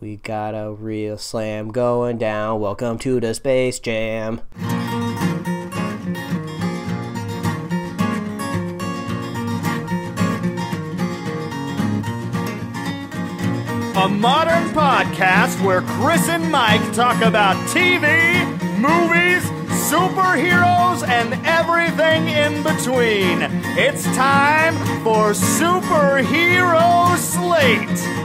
We got a real slam going down. Welcome to the Space Jam. A modern podcast where Chris and Mike talk about TV, movies, superheroes, and everything in between. It's time for Superhero Slate.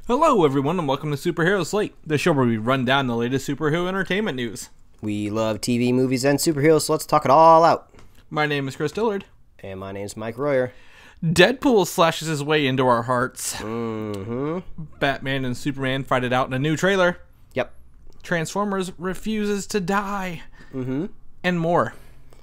Hello, everyone, and welcome to Superhero Slate, the show where we run down the latest superhero entertainment news. We love TV, movies, and superheroes, so let's talk it all out. My name is Chris Dillard. And my name's Mike Royer. Deadpool slashes his way into our hearts. Mm-hmm. Batman and Superman fight it out in a new trailer. Yep. Transformers refuses to die. Mm-hmm. And more.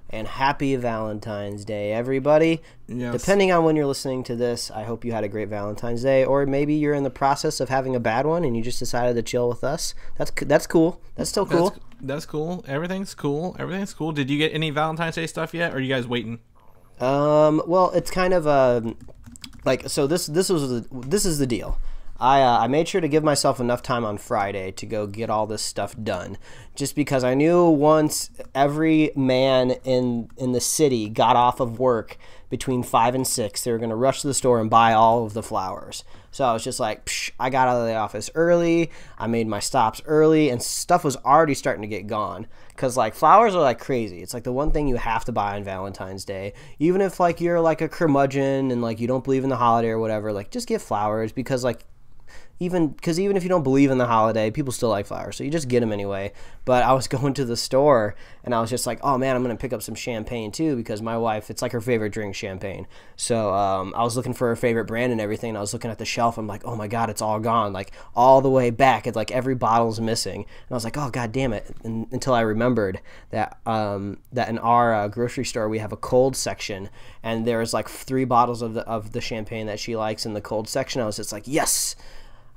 And happy Valentine's Day, everybody. Yes. Depending on when you're listening to this, I hope you had a great Valentine's Day, or maybe you're in the process of having a bad one and you just decided to chill with us. That's cool. That's still cool. That's cool. Everything's cool. Everything's cool. Did you get any Valentine's Day stuff yet, or are you guys waiting? Well, it's kind of so this is the deal. I made sure to give myself enough time on Friday to go get all this stuff done, just because I knew once every man in the city got off of work between 5 and 6, they were going to rush to the store and buy all of the flowers. So I was just like, I got out of the office early, I made my stops early, and stuff was already starting to get gone. Because, like, flowers are, like, crazy. It's, like, the one thing you have to buy on Valentine's Day. Even if, like, you're, like, a curmudgeon and, like, you don't believe in the holiday or whatever, like, just get flowers because, like, even if you don't believe in the holiday, people still like flowers, so you just get them anyway. But I was going to the store, and I was just like, oh, man, I'm going to pick up some champagne, too, because my wife, it's like her favorite drink, champagne. So I was looking for her favorite brand and everything, and I was looking at the shelf. I'm like, oh, my God, it's all gone, like, all the way back. It's like every bottle's missing. And I was like, oh, God damn it, until I remembered that in our grocery store, we have a cold section, and there's, like, 3 bottles of the champagne that she likes in the cold section. I was just like, yes!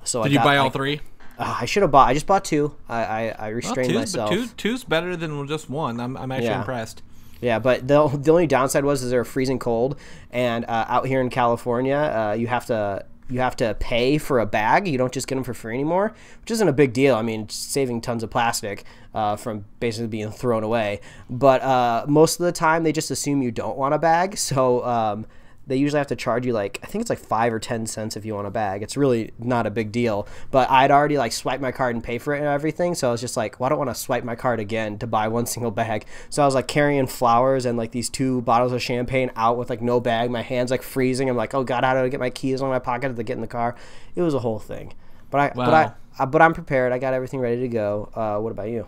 So Did you buy all 3? I should have bought. I just bought 2. I restrained myself. But two's better than just one. I'm actually impressed. Yeah, but the only downside was they're freezing cold, and out here in California, you have to pay for a bag. You don't just get them for free anymore, which isn't a big deal. I mean, it's saving tons of plastic from basically being thrown away. But most of the time, they just assume you don't want a bag, so they usually have to charge you, like, I think it's like 5 or 10 cents if you want a bag. It's really not a big deal. But I'd already, like, swiped my card and pay for it and everything. So I was just like, well, I don't want to swipe my card again to buy one single bag. So I was, like, carrying flowers and, like, these 2 bottles of champagne out with, like, no bag. My hand's, like, freezing. I'm like, oh, God, how do I get my keys on my pocket to get in the car? It was a whole thing. But I'm prepared. I got everything ready to go. What about you?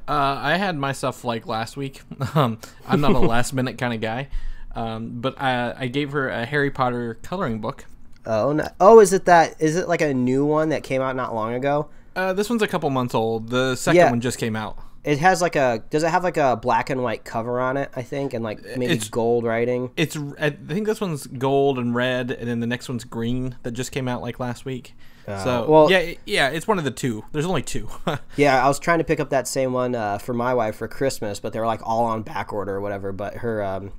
I had my stuff, like, last week. I'm not a last-minute kind of guy. But I gave her a Harry Potter coloring book. Oh, no. Oh, is it like a new one that came out not long ago? This one's a couple months old. The second one just came out. It has does it have like a black and white cover on it, I think, and like maybe gold writing? I think this one's gold and red, and then the next one's green that just came out like last week. Yeah, it's one of the 2. There's only 2. Yeah, I was trying to pick up that same one for my wife for Christmas, but they were like all on back order or whatever, but her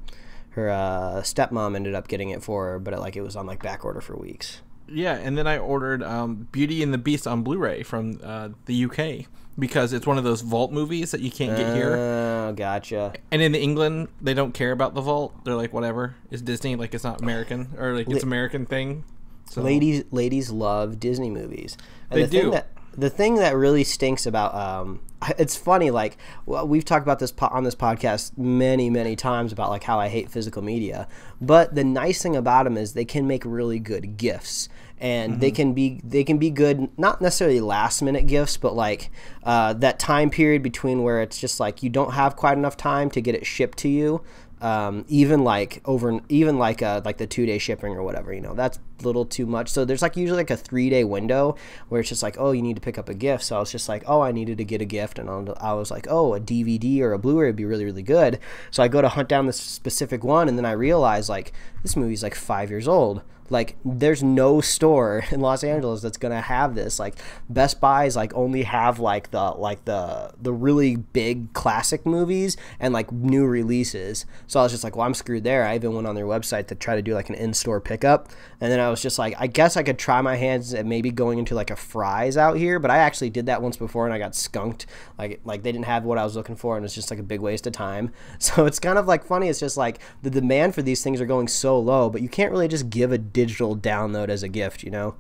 stepmom ended up getting it for her, but it was on like back order for weeks. Yeah, and then I ordered Beauty and the Beast on Blu-ray from the UK because it's one of those Vault movies that you can't get here. Oh, gotcha. And in England, they don't care about the Vault. They're like, whatever. It's Disney, like it's not American, or like it's American thing. So. Ladies love Disney movies. And they do. The thing that really stinks about it's funny, like, we've talked about this on this podcast many times about like how I hate physical media, but the nice thing about them is they can make really good gifts, and they can be good, not necessarily last minute gifts, but like that time period between where it's just like you don't have quite enough time to get it shipped to you. Even like the 2-day shipping or whatever, that's a little too much. So there's like usually like a 3-day window where it's just like, oh, you need to pick up a gift. So I was just like, oh, I needed to get a gift, and I was like, oh, a DVD or a Blu-ray would be really, really good. So I go to hunt down this specific one, and then I realize like this movie's like 5 years old. like there's no store in Los Angeles that's gonna have this. Like Best Buy's like only have like the really big classic movies and like new releases. So I was just like, well, I'm screwed there. I even went on their website to try to do like an in-store pickup, and then I was just like, I guess I could try my hands at maybe going into like a Fry's out here, but I actually did that once before and I got skunked. Like they didn't have what I was looking for, and it's just like a big waste of time. So it's kind of like funny. It's just like the demand for these things are going so low, but you can't really just give a digital download as a gift, you know?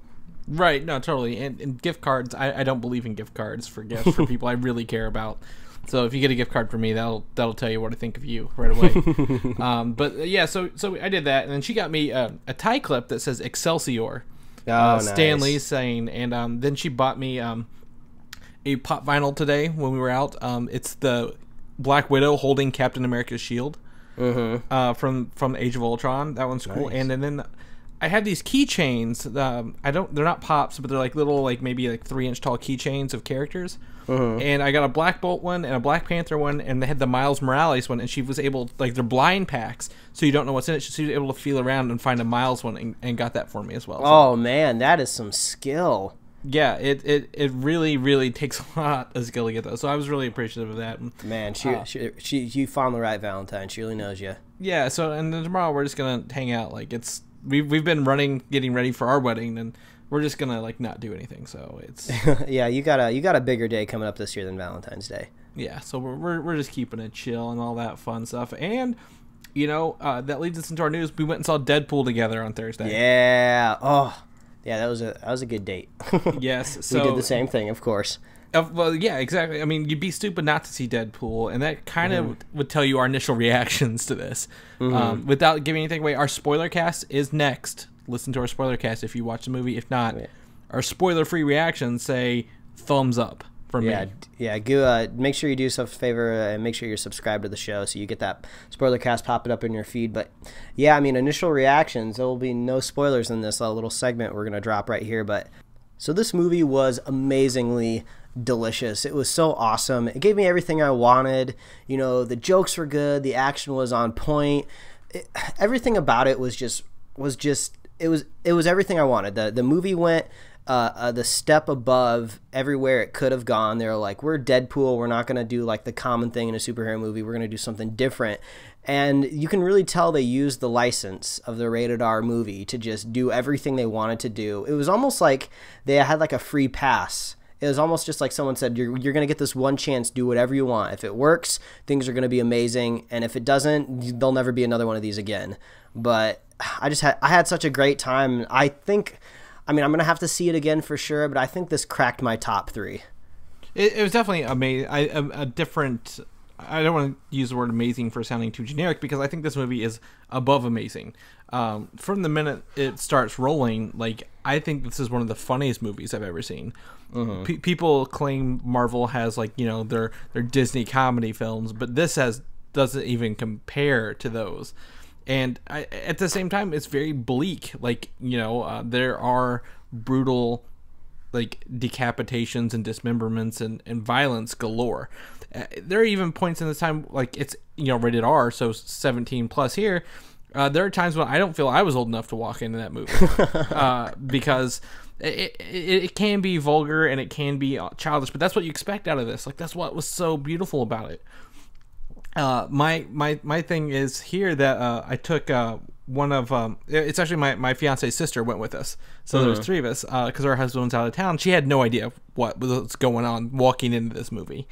Right, no, totally. And gift cards, I don't believe in gift cards for gifts for people I really care about. So if you get a gift card from me, that'll tell you what I think of you right away. But yeah, so I did that, and then she got me a tie clip that says Excelsior. Nice. Stan Lee saying, and then she bought me a pop vinyl today when we were out. It's the Black Widow holding Captain America's shield from Age of Ultron. That one's cool. Nice. And then I have these keychains. They're not pops, but they're like little, like maybe like 3-inch tall keychains of characters. And I got a Black Bolt one and a Black Panther one, and they had the Miles Morales one. And she was able, like, they're blind packs, so you don't know what's in it. She was able to feel around and find a Miles one, and got that for me as well. So. Oh man, that is some skill. Yeah, it really, really takes a lot of skill to get those. So I was really appreciative of that. Man, you found the right Valentine. She really knows you. Yeah. So and then tomorrow we're just gonna hang out. Like we've been getting ready for our wedding, and we're just gonna like not do anything. So it's yeah. You got a bigger day coming up this year than Valentine's Day. Yeah. So we're just keeping it chill and all that fun stuff. And you know that leads us into our news. We went and saw Deadpool together on Thursday. Yeah. Oh. Yeah, that was a good date. Yes, so we did the same thing, of course. Well, yeah, exactly. I mean, you'd be stupid not to see Deadpool, and that kind of would tell you our initial reactions to this. Without giving anything away, our spoiler cast is next. Listen to our spoiler cast if you watch the movie. If not, our spoiler-free reactions say thumbs up. Yeah, make sure you do yourself a favor and make sure you're subscribed to the show so you get that spoiler cast popping up in your feed. But yeah, I mean, initial reactions, there will be no spoilers in this little segment we're going to drop right here. But so this movie was amazingly delicious. It was so awesome. It gave me everything I wanted. You know, the jokes were good. The action was on point. Everything about it was everything I wanted. The movie went the step above everywhere it could have gone. They were like, we're Deadpool. We're not going to do like the common thing in a superhero movie. We're going to do something different. And you can really tell they used the license of the rated R movie to just do everything they wanted to do. It was almost like they had like a free pass. It was almost just like someone said, you're going to get this one chance, do whatever you want. If it works, things are going to be amazing. And if it doesn't, there'll never be another one of these again. But I had such a great time. I'm going to have to see it again for sure, but I think this cracked my top 3. It was definitely amazing. A different... I don't want to use the word amazing for sounding too generic, because I think this movie is above amazing. From the minute it starts rolling, like, I think this is one of the funniest movies I've ever seen. People claim Marvel has, like, you know, their Disney comedy films, but this doesn't even compare to those. And at the same time, it's very bleak. Like, you know, there are brutal, like, decapitations and dismemberments and violence galore. There are even points in this time, like, it's, you know, rated R, so 17 plus here. There are times when I don't feel I was old enough to walk into that movie because it can be vulgar and it can be childish, but that's what you expect out of this. Like, that's what was so beautiful about it. My thing is here that I took one of it's actually my fiance's sister went with us, so there was 3 of us because our husband was out of town. She had no idea what was going on walking into this movie,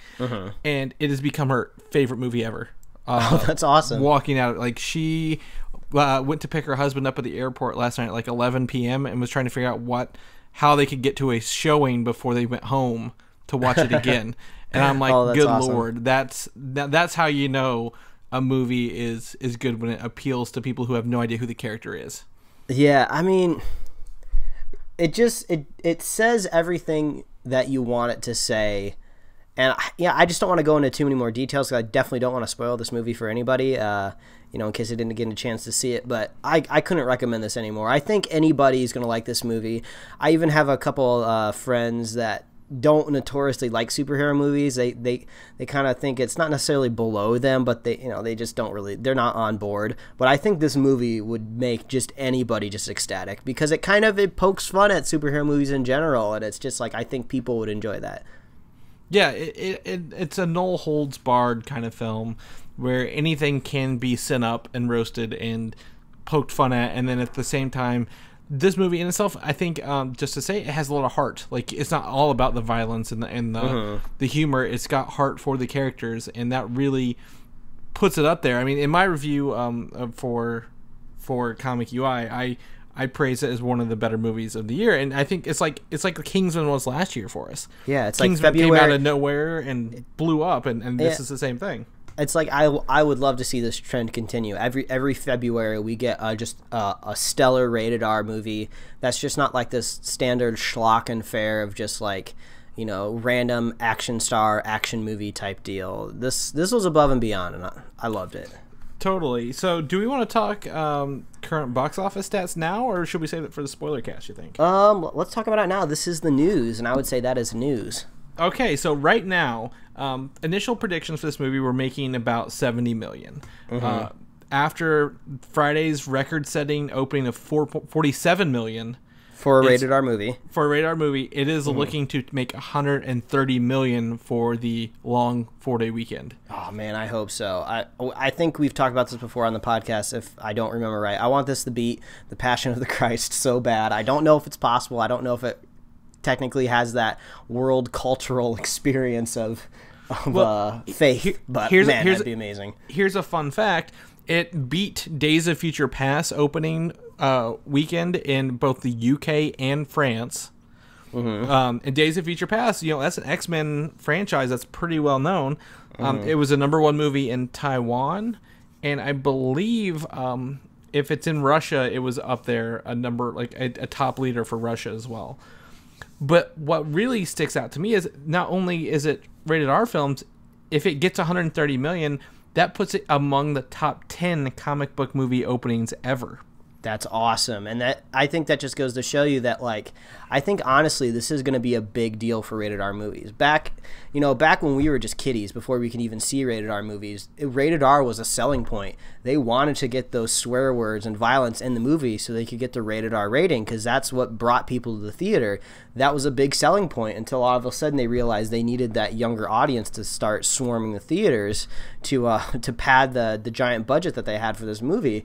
and it has become her favorite movie ever. Oh, that's awesome! Walking out, like, she went to pick her husband up at the airport last night at like 11 p.m. and was trying to figure out how they could get to a showing before they went home to watch it again. And I'm like, good awesome. Lord, that's how you know a movie is good, when it appeals to people who have no idea who the character is. Yeah, I mean, it says everything that you want it to say. And yeah, I just don't want to go into too many more details, because I definitely don't want to spoil this movie for anybody, you know, in case they didn't get a chance to see it. But I couldn't recommend this anymore. I think anybody's going to like this movie. I even have a couple friends that don't notoriously like superhero movies. They kind of think it's not necessarily below them, but they just don't really, they're not on board. But I think this movie would make just anybody just ecstatic, because it pokes fun at superhero movies in general, and it's just like, I think people would enjoy that. Yeah, it's a no holds barred kind of film where anything can be sent up and roasted and poked fun at, and then at the same time, this movie in itself, I think, just to say, it has a lot of heart. Like, it's not all about the violence and the humor. It's got heart for the characters, and that really puts it up there. I mean, in my review for Comic UI, I praise it as one of the better movies of the year, and I think it's like the Kingsman was last year for us. Yeah, it's Kingsman like February came out of nowhere and blew up, and this is the same thing. It's like I would love to see this trend continue. Every February we get just a stellar rated R movie that's just not like this standard schlock and fare of just like, random action movie type deal. This was above and beyond, and I loved it. Totally. So do we want to talk current box office stats now, or should we save it for the spoiler cast, you think? Let's talk about it now. This is the news, and I would say that is news. Okay, so right now, initial predictions for this movie were making about $70 million. After Friday's record-setting opening of $47 million for a rated R movie. For a rated R movie, it is looking to make $130 million for the long 4-day weekend. Oh man, I hope so. I think we've talked about this before on the podcast, if I don't remember right. I want this to beat The Passion of the Christ so bad. I don't know if it's possible. I don't know if it technically has that world cultural experience of faith, but that'd be amazing. Here's a fun fact. It beat Days of Future Past opening weekend in both the UK and France. And Days of Future Past, that's an X-Men franchise that's pretty well known. It was a #1 movie in Taiwan, and I believe if it's in Russia, it was up there, a top leader for Russia as well. But what really sticks out to me is not only is it rated R films, if it gets 130 million, that puts it among the top 10 comic book movie openings ever. That's awesome. And I think that just goes to show you that, I think honestly this is going to be a big deal for rated R movies. Back when we were just kiddies, before we could even see rated R movies, rated R was a selling point. They wanted to get those swear words and violence in the movie so they could get the rated R rating, because that's what brought people to the theater. That was a big selling point until all of a sudden they realized they needed that younger audience to start swarming the theaters to pad the giant budget that they had for this movie.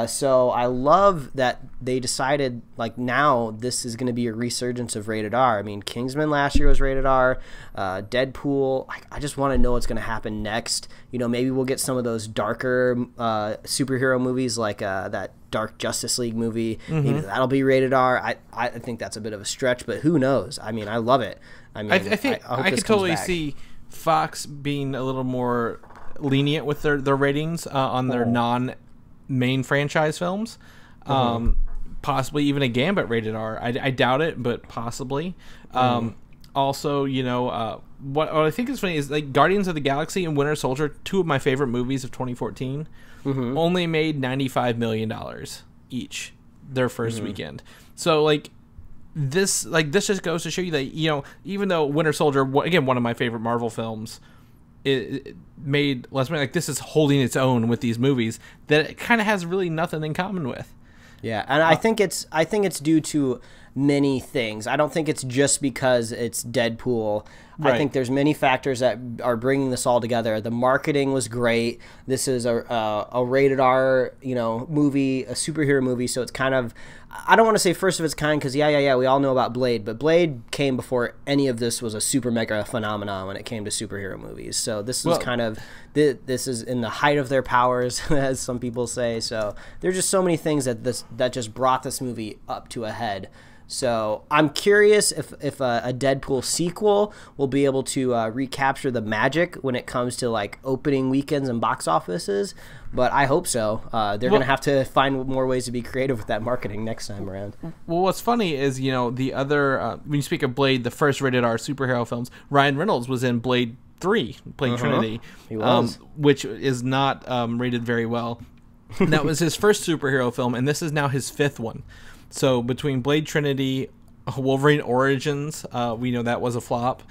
So I love that they decided, now this is going to be a resurgence of rated R. I mean, Kingsman last year was rated R. Deadpool. I just want to know what's going to happen next. Maybe we'll get some of those darker superhero movies, like that Dark Justice League movie. Maybe that'll be rated R. I think that's a bit of a stretch, but who knows? I mean, I love it. I mean, I think I could totally see Fox being a little more lenient with their ratings on their non-main franchise films. Possibly even a Gambit rated R. I doubt it, but possibly. Also, what I think is funny is Guardians of the Galaxy and Winter Soldier, two of my favorite movies of 2014, only made $95 million each their first weekend. So this just goes to show you that even though Winter Soldier, again, one of my favorite Marvel films, it made less money, this is holding its own with these movies that it kind of has really nothing in common with. Yeah, and I think it's due to many things. I don't think it's just because it's Deadpool. Right. I think there's many factors that are bringing this all together. The marketing was great. This is a rated R, movie, a superhero movie. So it's kind of, I don't want to say first of its kind, because we all know about Blade, but Blade came before any of this was a super mega phenomenon when it came to superhero movies. So this was this is in the height of their powers, as some people say. So there's just so many things that just brought this movie up to a head. So I'm curious if a Deadpool sequel will be able to recapture the magic when it comes to opening weekends and box offices, but I hope so. They're going to have to find more ways to be creative with that marketing next time around. Well, what's funny is, the other, when you speak of Blade, the first rated R superhero films, Ryan Reynolds was in Blade 3, playing Trinity, he was. Which is not rated very well. That was his first superhero film, and this is now his fifth one. So between Blade Trinity, Wolverine Origins, we know that was a flop.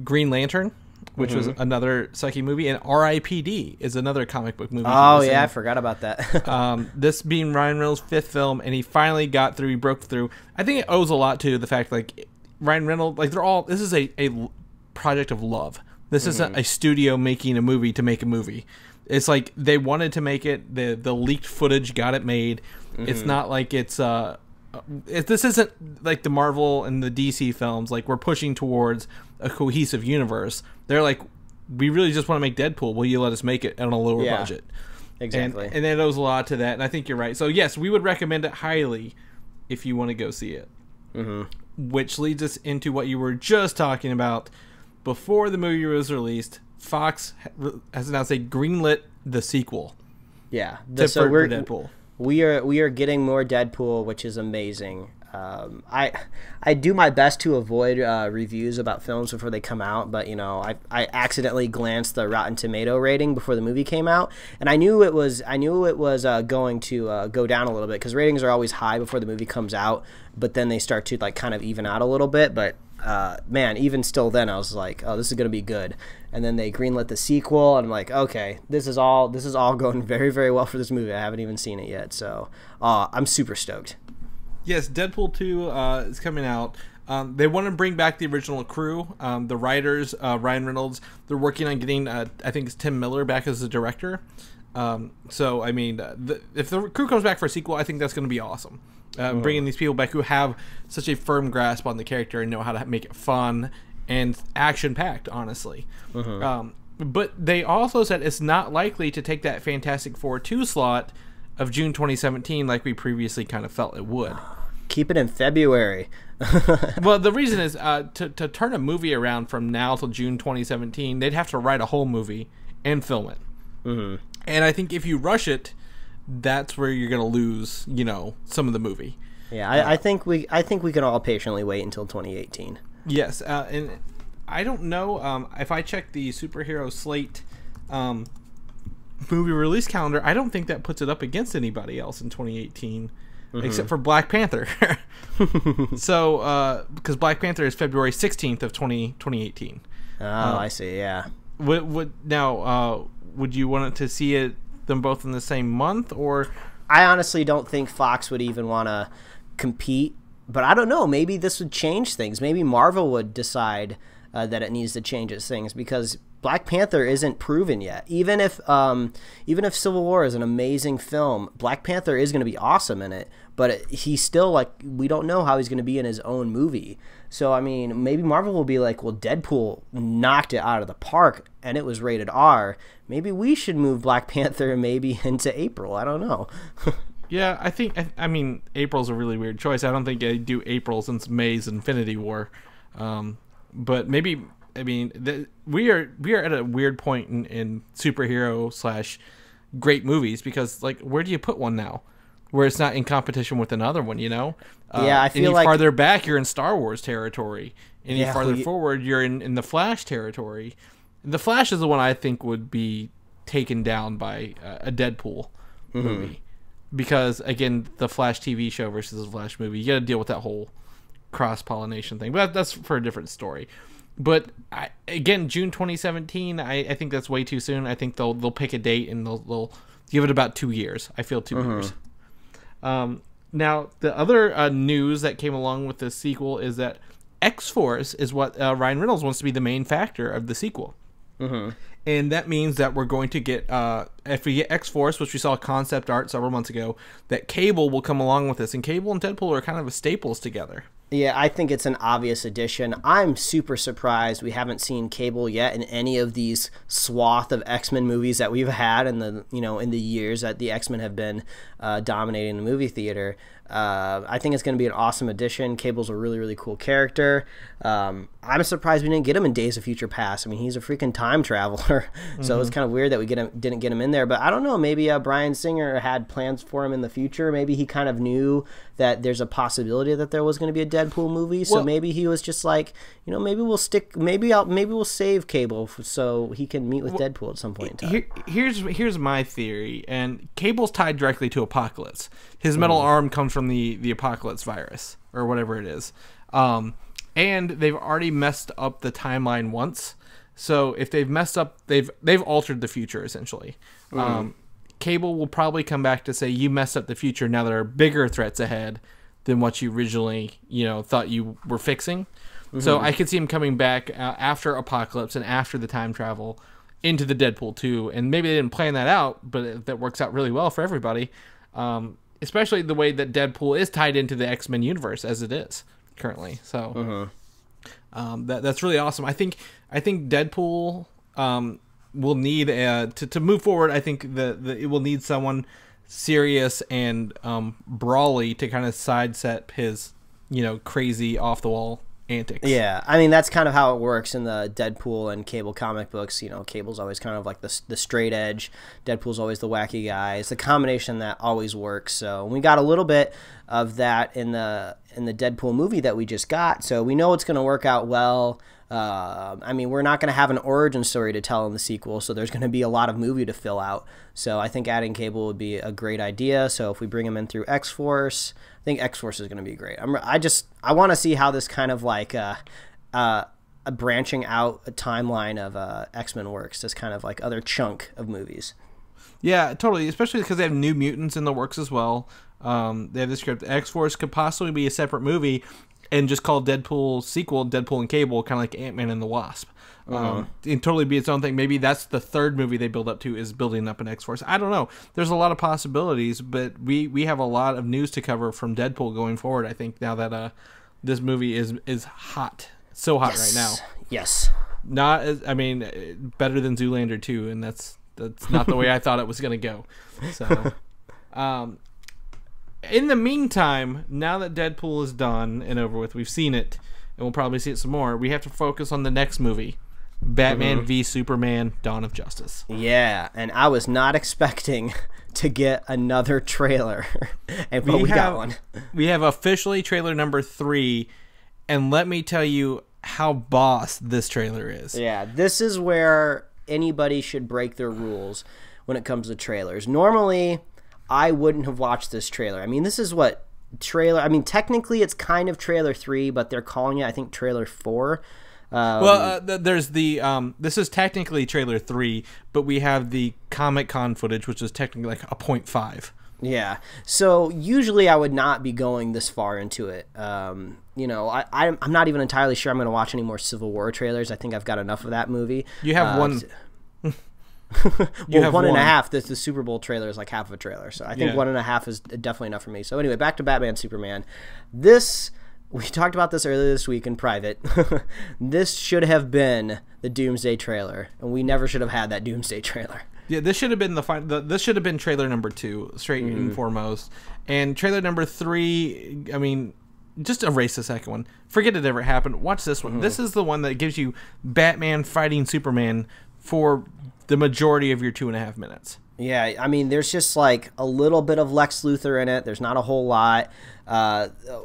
Green Lantern, which was another sucky movie, and R.I.P.D. is another comic book movie. Oh yeah, I forgot about that. This being Ryan Reynolds' 5th film, and he finally got through. He broke through. I think it owes a lot to the fact, like, Ryan Reynolds, like, this is a project of love. This isn't a studio making a movie to make a movie. It's like they wanted to make it. The leaked footage got it made. It's not like it's this isn't like the Marvel and the DC films. Like, we're pushing towards a cohesive universe. They're like, we really just want to make Deadpool. Will you let us make it on a lower budget? Exactly. And it owes a lot to that. And I think you're right. So yes, we would recommend it highly if you want to go see it. Which leads us into what you were just talking about. Before the movie was released, Fox has announced they greenlit the sequel. Yeah, for Deadpool. We are getting more Deadpool, which is amazing. I do my best to avoid reviews about films before they come out, but I accidentally glanced the Rotten Tomato rating before the movie came out, and I knew it was going to go down a little bit, because ratings are always high before the movie comes out, but then they start to, like, kind of even out a little bit. But man, even still then, I was like, oh, this is gonna be good. And then they greenlit the sequel, and I'm like, okay, this is all going very, very well for this movie. I haven't even seen it yet, so I'm super stoked. Yes, Deadpool 2 is coming out. They want to bring back the original crew. The writers, Ryan Reynolds, they're working on getting, I think it's Tim Miller back as the director. So, I mean, if the crew comes back for a sequel, I think that's going to be awesome. Bringing these people back who have such a firm grasp on the character and know how to make it fun and action-packed, honestly. But they also said it's not likely to take that Fantastic Four 2 slot of June 2017 like we previously kind of felt it would. Keep it in February. Well, the reason is to turn a movie around from now till June 2017, they'd have to write a whole movie and film it. And I think if you rush it, that's where you're going to lose, some of the movie. Yeah, I think we can all patiently wait until 2018. Yes, and I don't know if I check the Superhero Slate movie release calendar, I don't think that puts it up against anybody else in 2018 except for Black Panther. So because Black Panther is February 16th of 2018. I see. Yeah. Would you want to see them both in the same month? Or I honestly don't think Fox would even want to compete, but I don't know, maybe this would change things. Maybe Marvel would decide that it needs to change its things, because Black Panther isn't proven yet. Even if Civil War is an amazing film, Black Panther is going to be awesome in it, but he's still, like, we don't know how he's going to be in his own movie. So, I mean, maybe Marvel will be like, well, Deadpool knocked it out of the park and it was rated R. Maybe we should move Black Panther maybe into April. I don't know. Yeah, I mean, April's a really weird choice. I don't think I do April since May's Infinity War. But maybe, I mean, we are at a weird point in superhero / great movies, because, like, where do you put one now where it's not in competition with another one, Yeah, I feel like farther back, you're in Star Wars territory. Any farther well, forward, you're in the Flash territory. The Flash is the one I think would be taken down by a Deadpool movie. Because, again, the Flash TV show versus the Flash movie, you got to deal with that whole cross-pollination thing. But that's for a different story. But, again, June 2017, I think that's way too soon. I think they'll pick a date and they'll give it about 2 years. I feel 2 years. Now, the other news that came along with the sequel is that X-Force is what Ryan Reynolds wants to be the main factor of the sequel. And that means that we're going to get, if we get X-Force, which we saw concept art several months ago, that Cable will come along with this. And Cable and Deadpool are kind of staples together. Yeah, I think it's an obvious addition. I'm super surprised we haven't seen Cable yet in any of these swath of X-Men movies that we've had in the years that the X-Men have been dominating the movie theater. I think it's going to be an awesome addition. Cable's a really, really cool character. I'm surprised we didn't get him in Days of Future Past. I mean, he's a freaking time traveler, so it's kind of weird that we didn't get him in there. But I don't know, maybe Bryan Singer had plans for him in the future. Maybe he kind of knew that there's a possibility that there was going to be a Deadpool movie, so maybe he was just like, maybe we'll save Cable so he can meet with Deadpool at some point in time. Here's my theory, and Cable's tied directly to Apocalypse. His metal arm comes from the apocalypse virus or whatever it is. And they've already messed up the timeline once. So if they've messed up, they've altered the future essentially. Cable will probably come back to say you messed up the future. Now there are bigger threats ahead than what you originally thought you were fixing. So I could see him coming back after Apocalypse and after the time travel into the Deadpool 2. And maybe they didn't plan that out, but that works out really well for everybody. Especially the way that Deadpool is tied into the X-Men universe as it is currently. So that's really awesome. I think Deadpool will need to move forward. I think that it will need someone serious and brawly to kind of sidestep his crazy off the wall antics. Yeah, I mean that's kind of how it works in the Deadpool and Cable comic books. Cable's always kind of like the straight edge. Deadpool's always the wacky guy. It's the combination that always works. So we got a little bit of that in the Deadpool movie that we just got. So we know it's going to work out well. I mean, we're not going to have an origin story to tell in the sequel, so there's going to be a lot of movie to fill out. So I think adding Cable would be a great idea. So if we bring him in through X-Force, I think X-Force is going to be great. I want to see how this kind of like a branching out a timeline of X-Men works. This kind of like other chunk of movies. Yeah, totally. Especially because they have New Mutants in the works as well. They have the script. X-Force could possibly be a separate movie and just call Deadpool sequel Deadpool and Cable, kind of like Ant-Man and the Wasp. And totally be its own thing. Maybe that's the third movie they build up to, is building up an X-Force. I don't know. There's a lot of possibilities, but we have a lot of news to cover from Deadpool going forward, I think, now that this movie is hot. So hot right now. Yes. Not as, I mean, better than Zoolander 2, and that's not the way I thought it was going to go. So, in the meantime, now that Deadpool is done and over with, we've seen it, and we'll probably see it some more, we have to focus on the next movie, Batman v Superman: Dawn of Justice. Yeah, and I was not expecting to get another trailer, but we got one. We have officially trailer number 3, and let me tell you how boss this trailer is. Yeah, this is where anybody should break their rules when it comes to trailers. Normally, I wouldn't have watched this trailer. I mean, this is what trailer. I mean, technically, it's kind of trailer 3, but they're calling it, I think, trailer 4. There's the this is technically trailer 3, but we have the Comic-Con footage, which is technically like a 0.5. Yeah. So usually I would not be going this far into it. I'm not even entirely sure I'm going to watch any more Civil War trailers. I think I've got enough of that movie. You have one. You have 1.5. The Super Bowl trailer is like half of a trailer, so I think 1.5 is definitely enough for me. So anyway, back to Batman Superman. We talked about this earlier this week in private. This should have been the Doomsday trailer, and we never should have had that Doomsday trailer. Yeah, this should have been this should have been trailer number 2, straight and foremost. And trailer number 3, I mean, just erase the second one. Forget it ever happened. Watch this one. This is the one that gives you Batman fighting Superman for the majority of your 2.5 minutes. Yeah, I mean, there's just like a little bit of Lex Luthor in it. There's not a whole lot.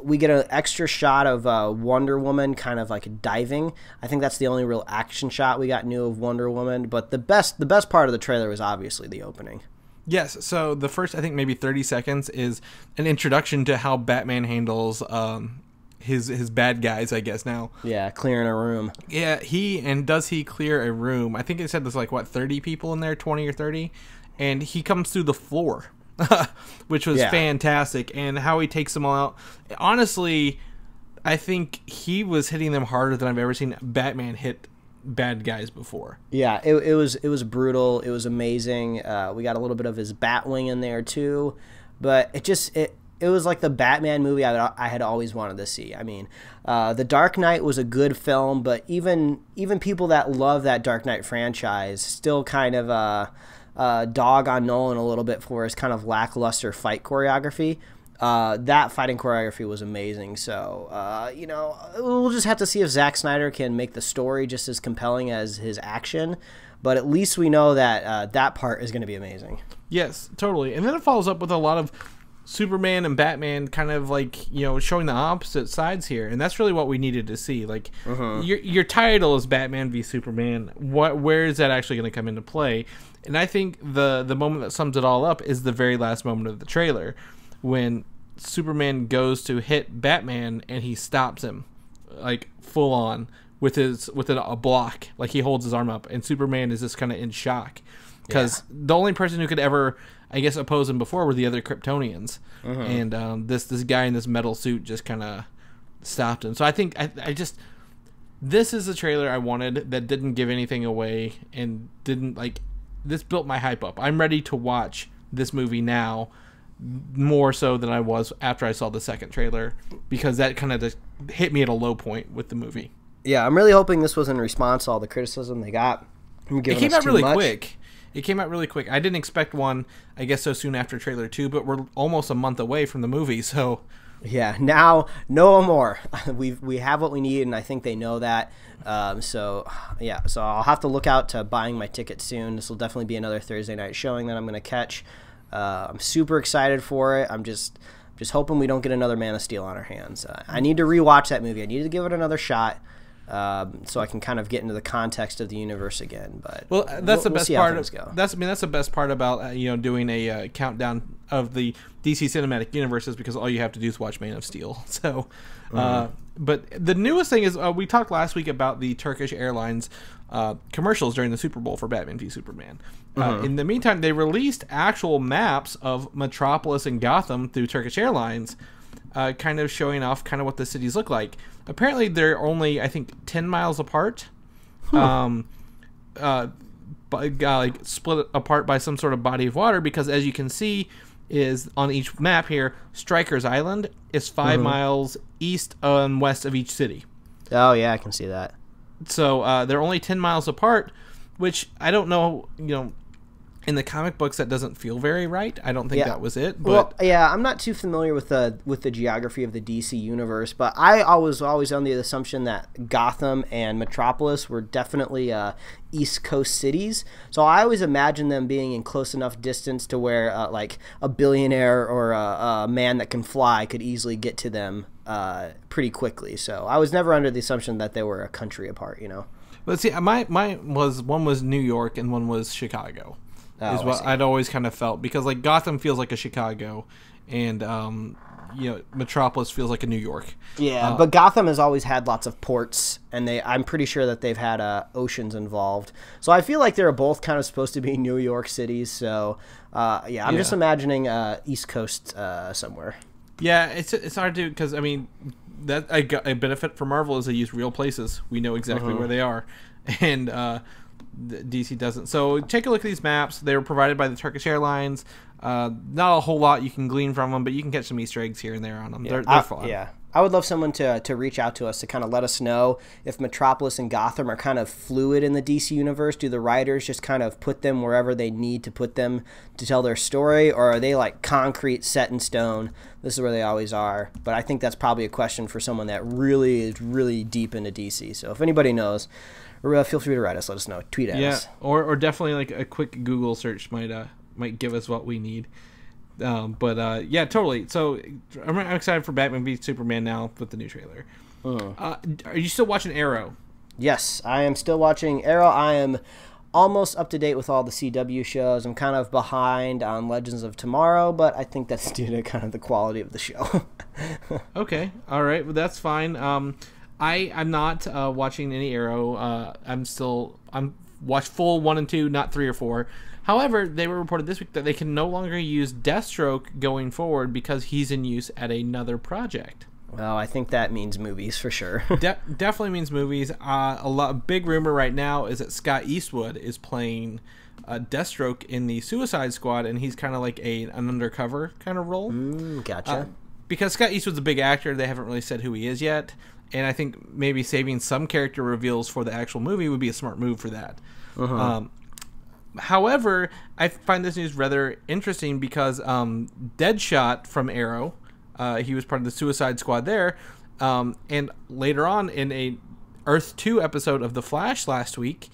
We get an extra shot of Wonder Woman kind of like diving. I think that's the only real action shot we got new of Wonder Woman. But the best part of the trailer was obviously the opening. Yes, so the first, I think, maybe 30 seconds is an introduction to how Batman handles his bad guys, I guess, now. Yeah, clearing a room. Yeah, does he clear a room? I think it said there's like, 30 people in there, 20 or 30? And he comes through the floor, which was fantastic. And how he takes them all out. Honestly, I think he was hitting them harder than I've ever seen Batman hit bad guys before. Yeah, it was brutal. It was amazing. We got a little bit of his Batwing in there too. But it was like the Batman movie I had always wanted to see. I mean, The Dark Knight was a good film, but even people that love that Dark Knight franchise still kind of dog on Nolan a little bit for his kind of lackluster fight choreography. That fighting choreography was amazing. So, we'll just have to see if Zack Snyder can make the story just as compelling as his action. But at least we know that that part is going to be amazing. Yes, totally. And then it follows up with a lot of Superman and Batman kind of like, showing the opposite sides here. And that's really what we needed to see. Like, your title is Batman v Superman. Where is that actually going to come into play? And I think the moment that sums it all up is the very last moment of the trailer, when Superman goes to hit Batman and he stops him, like full on with a block, like he holds his arm up, and Superman is just kind of in shock because the only person who could ever, I guess, oppose him before were the other Kryptonians, and this guy in this metal suit just kind of stopped him. So I think I just. This is a trailer I wanted that didn't give anything away and didn't this built my hype up. I'm ready to watch this movie now more so than I was after I saw the second trailer, because that kind of just hit me at a low point with the movie. Yeah, I'm really hoping this was in response to all the criticism they got. It came out really quick. It came out really quick. I didn't expect one, I guess, so soon after trailer 2, but we're almost a month away from the movie, so... Yeah, now no more. We have what we need, and I think they know that. So I'll have to look out to buying my ticket soon. This will definitely be another Thursday night showing that I'm going to catch. I'm super excited for it. I'm just hoping we don't get another Man of Steel on our hands. I need to rewatch that movie. I need to give it another shot. So I can kind of get into the context of the universe again. But that's the best part. That's the best part about doing a countdown of the DC cinematic universes, because all you have to do is watch Man of Steel. So, but the newest thing is we talked last week about the Turkish Airlines commercials during the Super Bowl for Batman v Superman. In the meantime, they released actual maps of Metropolis and Gotham through Turkish Airlines. Kind of showing off kind of what the cities look like. Apparently, they're only, I think, 10 miles apart. Split apart by some sort of body of water, because as you can see is on each map here, Stryker's Island is 5 miles east and west of each city. Oh, yeah, I can see that. So they're only 10 miles apart, which I don't know, in the comic books, that doesn't feel very right. I don't think that was it. But I'm not too familiar with the geography of the DC universe, but I always under the assumption that Gotham and Metropolis were definitely East Coast cities. So I always imagined them being in close enough distance to where like a billionaire or a man that can fly could easily get to them pretty quickly. So I was never under the assumption that they were a country apart. But see, my one was New York and one was Chicago. Is what I'd always kind of felt, because like Gotham feels like a Chicago, and Metropolis feels like a New York. Yeah, but Gotham has always had lots of ports, and I'm pretty sure that they've had oceans involved. So I feel like they're both kind of supposed to be New York cities. So I'm just imagining East Coast somewhere. Yeah, it's hard to, because I mean that a benefit for Marvel is they use real places. We know exactly where they are, and. DC doesn't. So take a look at these maps. They were provided by the Turkish Airlines. Not a whole lot you can glean from them, but you can catch some Easter eggs here and there on them. They're fun. Yeah. I would love someone to reach out to us to kind of let us know if Metropolis and Gotham are kind of fluid in the DC universe. Do the writers just kind of put them wherever they need to put them to tell their story, or are they like concrete, set in stone? This is where they always are. But I think that's probably a question for someone that really is really deep into DC. So if anybody knows, feel free to write us. Let us know. Tweet at us. Yeah, or definitely like a quick Google search might give us what we need. Yeah, totally. So I'm excited for Batman v Superman now with the new trailer. Are you still watching Arrow? Yes, I am still watching Arrow. I am almost up to date with all the CW shows. I'm kind of behind on Legends of Tomorrow, but I think that's due to kind of the quality of the show. Okay, all right, well that's fine. I'm not watching any Arrow. I'm watched full 1 and 2, not 3 or 4. However, they were reported this week that they can no longer use Deathstroke going forward because he's in use at another project. Well, I think that means movies for sure. Definitely means movies. A big rumor right now is that Scott Eastwood is playing Deathstroke in the Suicide Squad, and he's kind of like an undercover kind of role. Gotcha. Because Scott Eastwood's a big actor, they haven't really said who he is yet. And I think maybe saving some character reveals for the actual movie would be a smart move for that. However, I find this news rather interesting because Deadshot from Arrow, he was part of the Suicide Squad there, and later on in a Earth 2 episode of The Flash last week,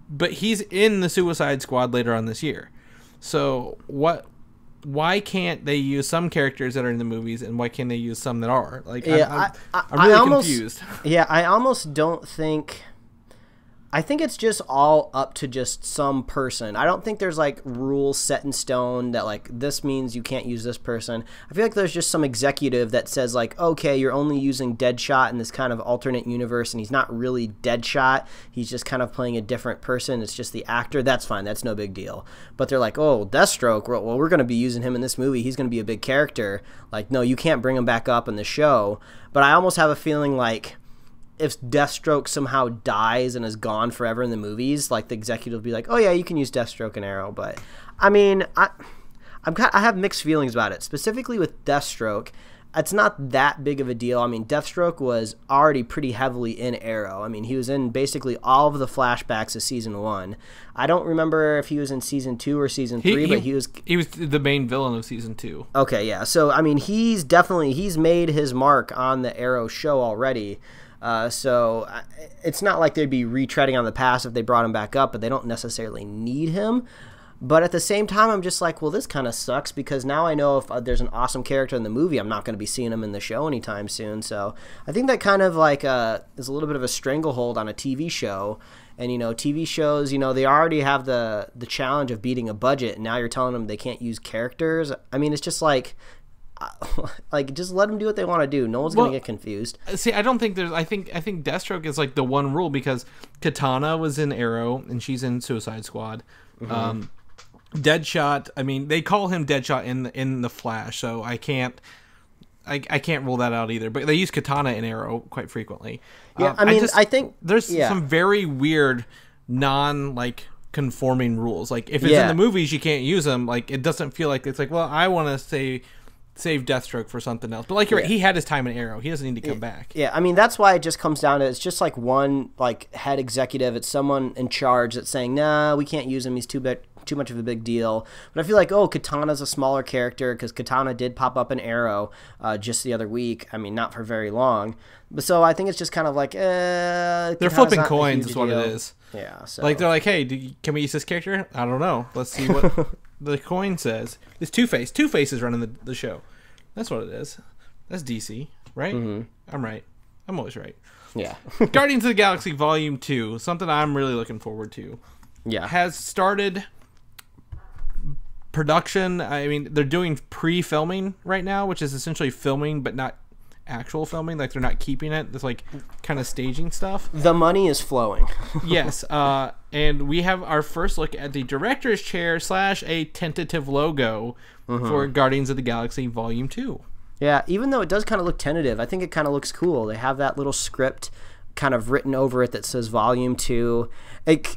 but he's in the Suicide Squad later on this year. So why can't they use some characters that are in the movies, and why can't they use some that are? Like, I'm really confused. Yeah, I almost don't think. I think it's just all up to just some person. I don't think there's like rules set in stone that like this means you can't use this person. I feel like there's just some executive that says like, okay, you're only using Deadshot in this kind of alternate universe, and he's not really Deadshot. He's just kind of playing a different person. It's just the actor. That's fine. That's no big deal. But they're like, oh, Deathstroke. Well, we're going to be using him in this movie. He's going to be a big character. Like, no, you can't bring him back up in the show. But I almost have a feeling like, if Deathstroke somehow dies and is gone forever in the movies, like the executive will be like, oh yeah, you can use Deathstroke and Arrow. But I mean, I have mixed feelings about it. Specifically with Deathstroke, it's not that big of a deal. I mean, Deathstroke was already pretty heavily in Arrow. I mean, he was in basically all of the flashbacks of season 1. I don't remember if he was in season 2 or season 3, but he was the main villain of season 2. Okay, yeah. So I mean, he's made his mark on the Arrow show already. So it's not like they'd be retreading on the past if they brought him back up, but they don't necessarily need him. But at the same time, I'm just like, well, this kind of sucks because now I know if there's an awesome character in the movie, I'm not going to be seeing him in the show anytime soon. So I think that kind of like is a little bit of a stranglehold on a TV show. And, you know, TV shows, you know, they already have the challenge of beating a budget, and now you're telling them they can't use characters. I mean, it's just like just let them do what they want to do. No one's going to get confused. See, I don't think there's. I think Deathstroke is like the one rule because Katana was in Arrow and she's in Suicide Squad. Mm-hmm. Deadshot. I mean, they call him Deadshot in the Flash, so I can't rule that out either. But they use Katana in Arrow quite frequently. Yeah, I mean, I think there's some very weird conforming rules. Like if it's in the movies, you can't use them. Like it doesn't feel like it's like, well, I want to save Deathstroke for something else. But like you're right, he had his time in Arrow. He doesn't need to come back. Yeah, I mean, that's why it just comes down to it's just like one like head executive. It's someone in charge that's saying, nah, we can't use him. He's too much of a big deal. But I feel like, oh, Katana's a smaller character because Katana did pop up in Arrow just the other week. I mean, not for very long. But so I think it's just kind of like, they're flipping coins is what it is. Yeah. So. Like they're like, hey, can we use this character? I don't know. Let's see what the coin says. It's Two-Face. Two-Face is running the show. That's what it is. That's DC, right? Mm-hmm. I'm right. I'm always right. Yeah. Guardians of the Galaxy Volume 2, something I'm really looking forward to. Yeah. Has started production. I mean, they're doing pre-filming right now, which is essentially filming but not actual filming. Like they're not keeping it. It's like kind of staging stuff. The money is flowing. Yes. And we have our first look at the director's chair / a tentative logo for Guardians of the Galaxy Volume 2. Yeah, even though it does kind of look tentative, I think it kind of looks cool. They have that little script kind of written over it that says Volume 2.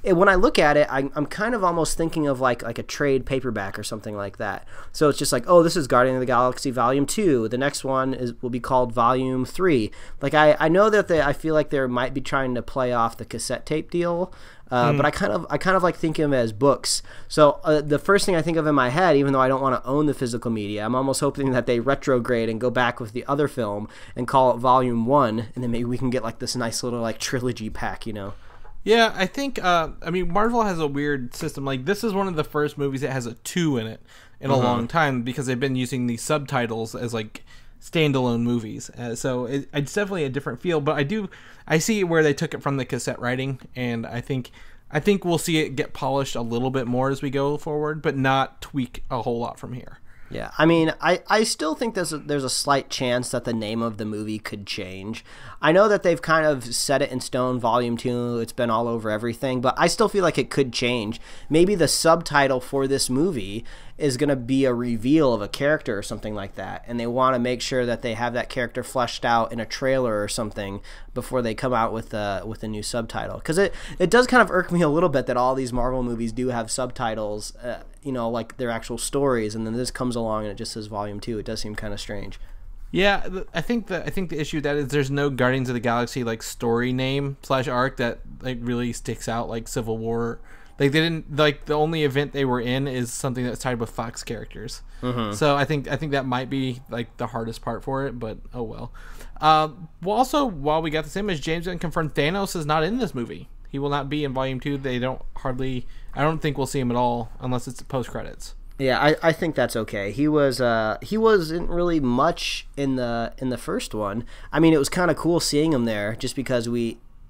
When I look at it, I'm kind of almost thinking of like a trade paperback or something like that. So it's just like, oh, this is Guardian of the Galaxy Volume 2. The next one will be called Volume 3. Like I know that I feel like they might be trying to play off the cassette tape deal. But I kind of like thinking of them as books. So the first thing I think of in my head, even though I don't want to own the physical media, I'm almost hoping that they retrograde and go back with the other film and call it Volume 1, and then maybe we can get like this nice little like trilogy pack, you know? Yeah, I think, I mean, Marvel has a weird system. Like, this is one of the first movies that has a 2 in it in a long time because they've been using these subtitles as like standalone movies. So it's definitely a different feel, but I see where they took it from the cassette writing, and I think we'll see it get polished a little bit more as we go forward, but not tweak a whole lot from here. Yeah, I mean, I still think there's a slight chance that the name of the movie could change. I know that they've kind of set it in stone, Volume 2, it's been all over everything, but I still feel like it could change. Maybe the subtitle for this movie is going to be a reveal of a character or something like that, and they want to make sure that they have that character fleshed out in a trailer or something before they come out with a new subtitle. Because it does kind of irk me a little bit that all these Marvel movies do have subtitles, you know, like their actual stories, and then this comes along and it just says Volume 2. It does seem kind of strange. Yeah, I think the issue with that is there's no Guardians of the Galaxy like story name / arc that like really sticks out like Civil War. Like they didn't like the only event they were in is something that's tied with Fox characters. So I think that might be like the hardest part for it, but oh well. Well, also while we got this image, James Gunn confirmed Thanos is not in this movie. He will not be in Volume 2. I don't think we'll see him at all unless it's post credits. Yeah, I think that's okay. He wasn't really much in the first one. I mean, it was kind of cool seeing him there just because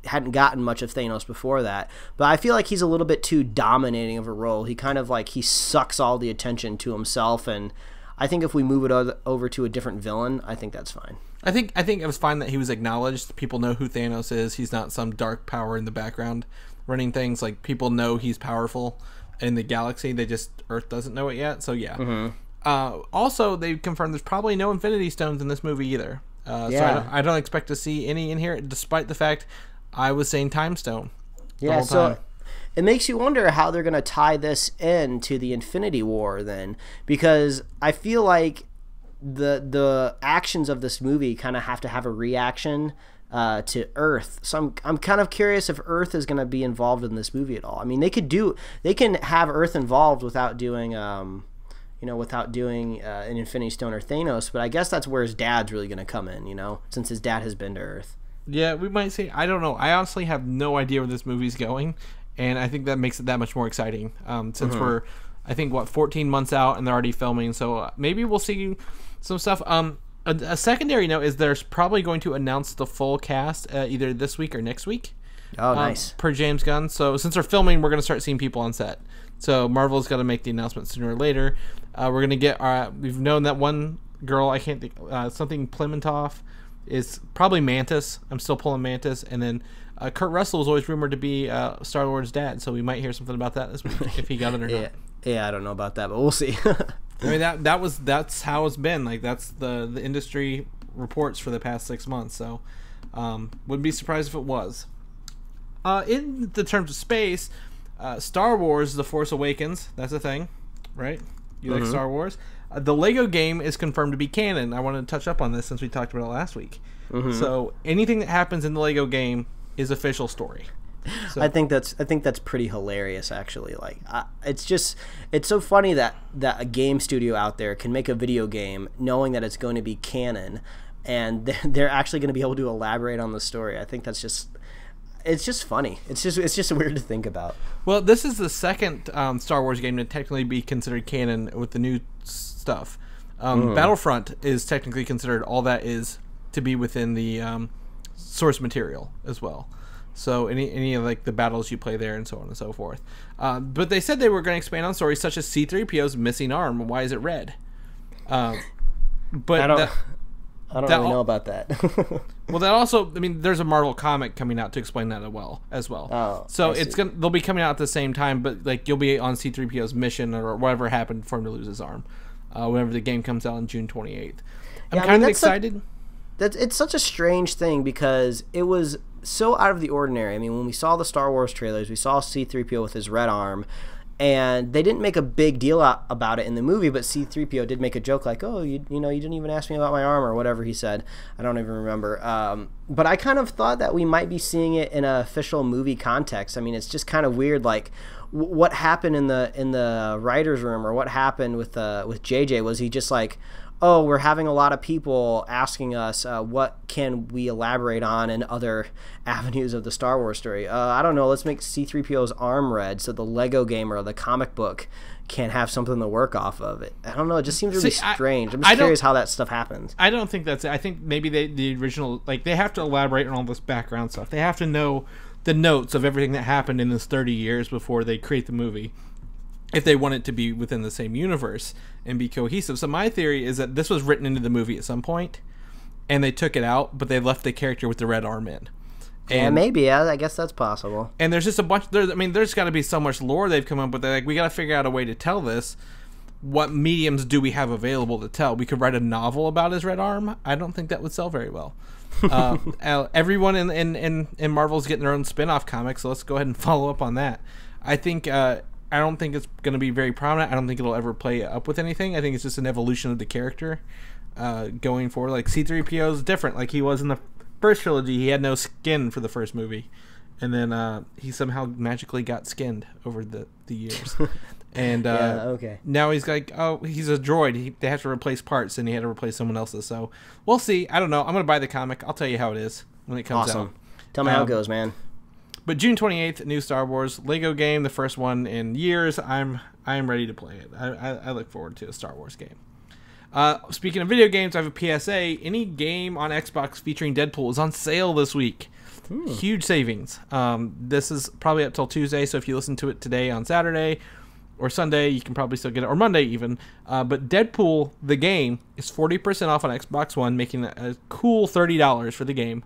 hadn't gotten much of Thanos before that. But I feel like he's a little bit too dominating of a role. He kind of like he sucks all the attention to himself, and I think if we move it over to a different villain, I think that's fine. I think it was fine that he was acknowledged. People know who Thanos is. He's not some dark power in the background running things. Like, people know he's powerful in the galaxy. They just, Earth doesn't know it yet. So yeah. Also, they confirmed there's probably no Infinity Stones in this movie either. So I don't expect to see any in here, despite the fact I was saying Time Stone. Yeah, so it makes you wonder how they're going to tie this in to the Infinity War then, because I feel like the actions of this movie kind of have to have a reaction to Earth. So I'm kind of curious if Earth is going to be involved in this movie at all. I mean, they can have Earth involved without doing an Infinity Stone or Thanos, but I guess that's where his dad's really going to come in, since his dad has been to Earth. Yeah, we might see. I don't know. I honestly have no idea where this movie's going, and I think that makes it that much more exciting. Since we're, I think, 14 months out, and they're already filming, so maybe we'll see some stuff. A secondary note is there's probably going to announce the full cast either this week or next week. Oh, nice. Per James Gunn. So since they're filming, we're going to start seeing people on set. So Marvel's got to make the announcement sooner or later. We're going to get we've known that one girl, I can't think, something Plementoff, is probably Mantis. I'm still pulling Mantis. And then Kurt Russell was always rumored to be Star-Lord's dad, so we might hear something about that this week, if he got it or not. Yeah, I don't know about that, but we'll see. I mean, that's how it's been. Like, that's the industry reports for the past 6 months, so wouldn't be surprised if it was. In the terms of space, Star Wars The Force Awakens, that's a thing, right? You like Star Wars? The Lego game is confirmed to be canon. I wanted to touch up on this since we talked about it last week. So anything that happens in the Lego game is official story. So. I think that's pretty hilarious, actually. Like, it's so funny that a game studio out there can make a video game knowing that it's going to be canon, and they're actually going to be able to elaborate on the story. I think it's just funny. It's just weird to think about. Well, this is the second Star Wars game to technically be considered canon with the new stuff. Battlefront is technically considered all that is to be within the source material as well. So any of like the battles you play there and so on and so forth. But they said they were going to expand on stories such as C-3PO's missing arm. Why is it red? But I don't really know about that. Well, that also, I mean, there's a Marvel comic coming out to explain that as well. Oh, so they'll be coming out at the same time, but like you'll be on C-3PO's mission or whatever happened for him to lose his arm. Whenever the game comes out on June 28th. I'm kind of excited. It's such a strange thing because it was so out of the ordinary. I mean, when we saw the Star Wars trailers, we saw C-3PO with his red arm, and they didn't make a big deal about it in the movie, but C-3PO did make a joke like, oh, you didn't even ask me about my arm, or whatever he said. I don't even remember. But I kind of thought that we might be seeing it in an official movie context. I mean, it's just kind of weird, like, what happened in the writer's room, or what happened with JJ? Was he just like, oh, we're having a lot of people asking us what can we elaborate on in other avenues of the Star Wars story? I don't know. Let's make C-3PO's arm red so the Lego game or the comic book can have something to work off of it. I don't know. It just seems really strange. I'm just curious how that stuff happens. I don't think that's it. I think maybe the original, like, they have to elaborate on all this background stuff. They have to know the notes of everything that happened in this 30 years before they create the movie, if they want it to be within the same universe and be cohesive. So my theory is that this was written into the movie at some point, and they took it out, but they left the character with the red arm in. And maybe, yeah, I guess that's possible. And there's just a bunch. There's got to be so much lore they've come up with. They're like, we got to figure out a way to tell this. What mediums do we have available to tell? We could write a novel about his red arm. I don't think that would sell very well. Everyone in Marvel's getting their own spin-off comic, so let's go ahead and follow up on that. I don't think it's going to be very prominent. I don't think it'll ever play up with anything. I think it's just an evolution of the character going forward. Like, C-3PO is different. Like, he was in the first trilogy. He had no skin for the first movie. And then he somehow magically got skinned over the years. And now he's like, oh, he's a droid. They have to replace parts, and he had to replace someone else's. So we'll see. I don't know. I'm going to buy the comic. I'll tell you how it is when it comes out. Tell me how it goes, man. But June 28th, new Star Wars Lego game, the first one in years. I'm ready to play it. I look forward to a Star Wars game. Speaking of video games, I have a PSA. Any game on Xbox featuring Deadpool is on sale this week. Huge savings. This is probably up till Tuesday, so if you listen to it today on Saturday or Sunday, you can probably still get it, or Monday even. But Deadpool, the game, is 40% off on Xbox One, making it a cool $30 for the game.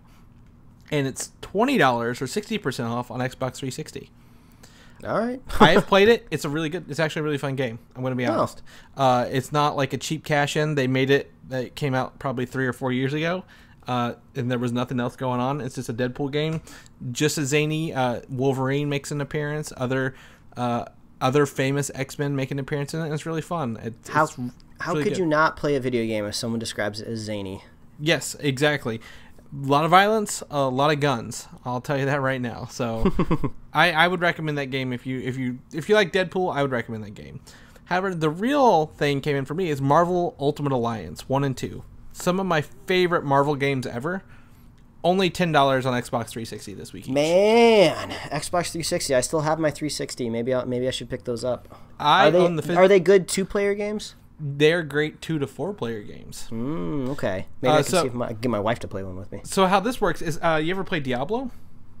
And it's $20 or 60% off on Xbox 360. All right. I have played it. It's actually a really fun game. I'm going to be honest. It's not like a cheap cash-in. They made it, it came out probably 3 or 4 years ago. And there was nothing else going on. It's just a Deadpool game. Just as zany. Wolverine makes an appearance. Other famous X-Men make an appearance in it. And it's really fun. How really could good. you not play a video game if someone describes it as zany? Yes, exactly. A lot of violence, a lot of guns. I'll tell you that right now. So, I would recommend that game if you like Deadpool. I would recommend that game. However, the real thing came in for me is Marvel Ultimate Alliance 1 and 2. Some of my favorite Marvel games ever. Only $10 on Xbox 360 this week. Man, Xbox 360. I still have my 360. Maybe I should pick those up. Are they good 2-player games? They're great 2 to 4 player games. Okay. Maybe I can see if get my wife to play one with me. So how this works is, you ever play Diablo?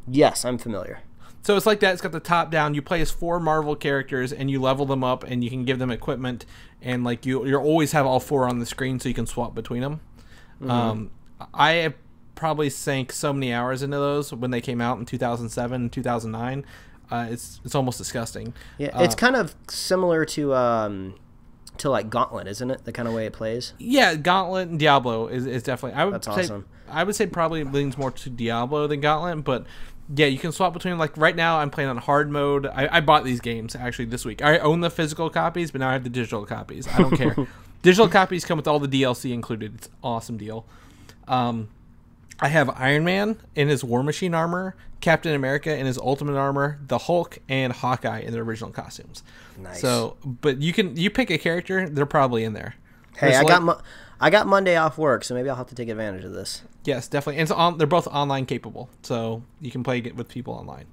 Yes, I'm familiar. So it's like that. It's got the top down. You play as 4 Marvel characters, and you level them up, and you can give them equipment, and like you always have all 4 on the screen, so you can swap between them. I have probably sank so many hours into those when they came out in 2007 and 2009. It's almost disgusting. Yeah, it's kind of similar to like Gauntlet, isn't it? The kind of way it plays. Yeah, Gauntlet and Diablo is definitely. That's awesome. I would say probably leans more to Diablo than Gauntlet, but yeah, you can swap between. Like right now, I'm playing on hard mode. I bought these games actually this week. I own the physical copies, but now I have the digital copies. I don't care. Digital copies come with all the DLC included. It's an awesome deal. I have Iron Man in his War Machine armor, Captain America in his Ultimate armor, the Hulk, and Hawkeye in their original costumes. Nice. So, but you pick a character, they're probably in there. Hey, I got Monday off work, so maybe I'll have to take advantage of this. Yes, definitely. And they're both online capable, so you can play with people online.